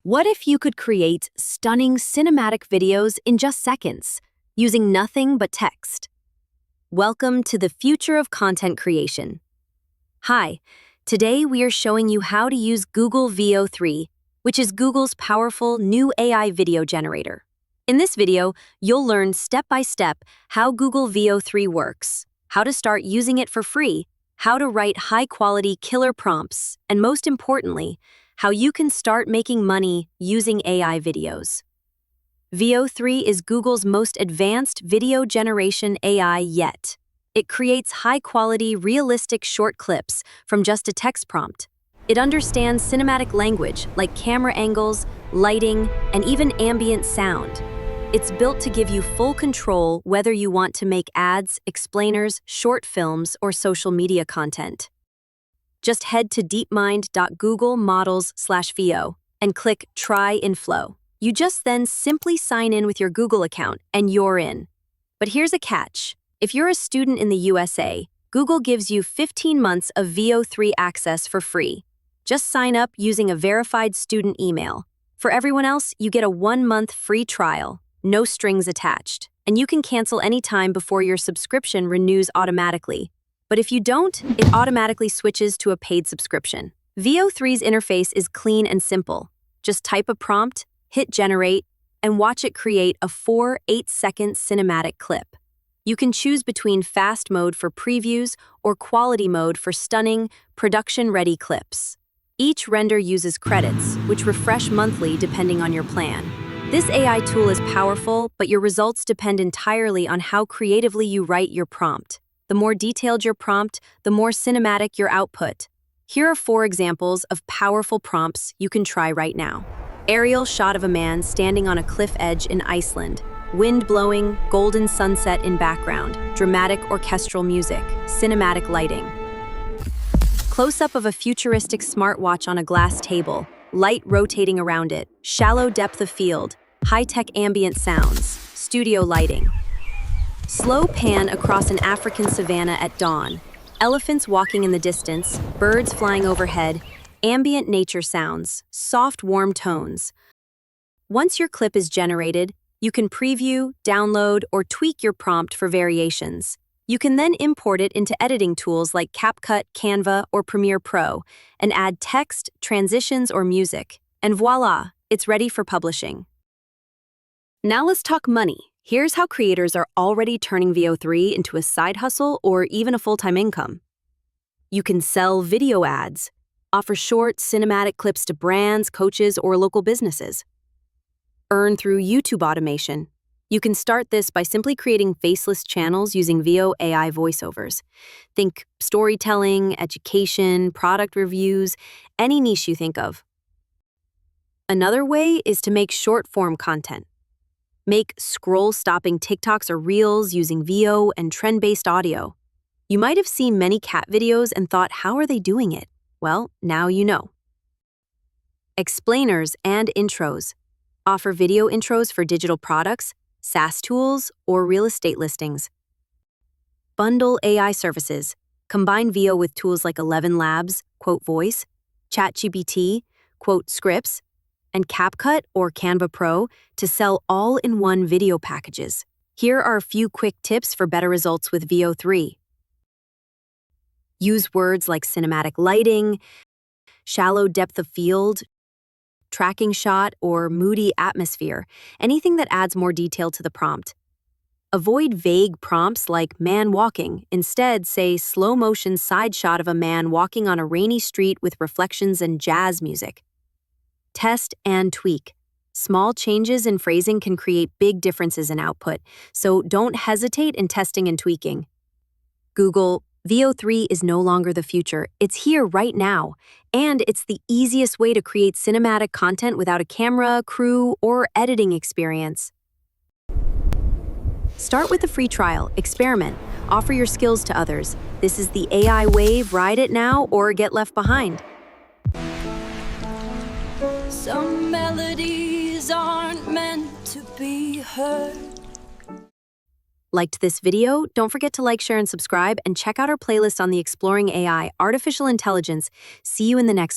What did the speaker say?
What if you could create stunning cinematic videos in just seconds, using nothing but text? Welcome to the future of content creation. Hi, today we are showing you how to use Google Veo 3, which is Google's powerful new AI video generator. In this video, you'll learn step-by-step how Google Veo 3 works, how to start using it for free, how to write high-quality killer prompts, and most importantly, how you can start making money using AI videos. Veo 3 is Google's most advanced video generation AI yet. It creates high-quality, realistic short clips from just a text prompt. It understands cinematic language like camera angles, lighting, and even ambient sound. It's built to give you full control whether you want to make ads, explainers, short films, or social media content. Just head to deepmind.google/models/Veo and click Try in Flow. You just then simply sign in with your Google account and you're in. But here's a catch. If you're a student in the USA, Google gives you 15 months of Veo 3 access for free. Just sign up using a verified student email. For everyone else, you get a 1-month free trial, no strings attached, and you can cancel anytime before your subscription renews automatically. But if you don't, it automatically switches to a paid subscription. Veo 3's interface is clean and simple. Just type a prompt, hit generate, and watch it create a 8-second cinematic clip. You can choose between fast mode for previews or quality mode for stunning, production-ready clips. Each render uses credits, which refresh monthly depending on your plan. This AI tool is powerful, but your results depend entirely on how creatively you write your prompt. The more detailed your prompt, the more cinematic your output. Here are 4 examples of powerful prompts you can try right now. Aerial shot of a man standing on a cliff edge in Iceland. Wind blowing, golden sunset in background, dramatic orchestral music, cinematic lighting. Close-up of a futuristic smartwatch on a glass table, light rotating around it, shallow depth of field, high-tech ambient sounds, studio lighting. Slow pan across an African savanna at dawn, elephants walking in the distance, birds flying overhead, ambient nature sounds, soft warm tones. Once your clip is generated, you can preview, download, or tweak your prompt for variations. You can then import it into editing tools like CapCut, Canva, or Premiere Pro, and add text, transitions, or music. And voila, it's ready for publishing. Now let's talk money. Here's how creators are already turning Veo 3 into a side hustle or even a full-time income. You can sell video ads, offer short, cinematic clips to brands, coaches, or local businesses. Earn through YouTube automation. You can start this by simply creating faceless channels using Veo AI voiceovers. Think storytelling, education, product reviews, any niche you think of. Another way is to make short-form content. Make scroll-stopping TikToks or Reels using Veo and trend-based audio. You might have seen many cat videos and thought, how are they doing it? Well, now you know. Explainers and intros. Offer video intros for digital products, SaaS tools, or real estate listings. Bundle AI services. Combine Veo with tools like 11 Labs, quote voice, ChatGPT, quote scripts, and CapCut or Canva Pro to sell all-in-one video packages. Here are a few quick tips for better results with Veo 3. Use words like cinematic lighting, shallow depth of field, tracking shot, or moody atmosphere, anything that adds more detail to the prompt. Avoid vague prompts like man walking. Instead, say slow-motion side shot of a man walking on a rainy street with reflections and jazz music. Test and tweak. Small changes in phrasing can create big differences in output, so don't hesitate in testing and tweaking. Google, Veo 3 is no longer the future. It's here right now, and it's the easiest way to create cinematic content without a camera, crew, or editing experience. Start with a free trial, experiment, offer your skills to others. This is the AI wave, ride it now or get left behind. Some melodies aren't meant to be heard. Liked this video? Don't forget to like, share, and subscribe, and check out our playlist on the Exploring AI, Artificial Intelligence. See you in the next one.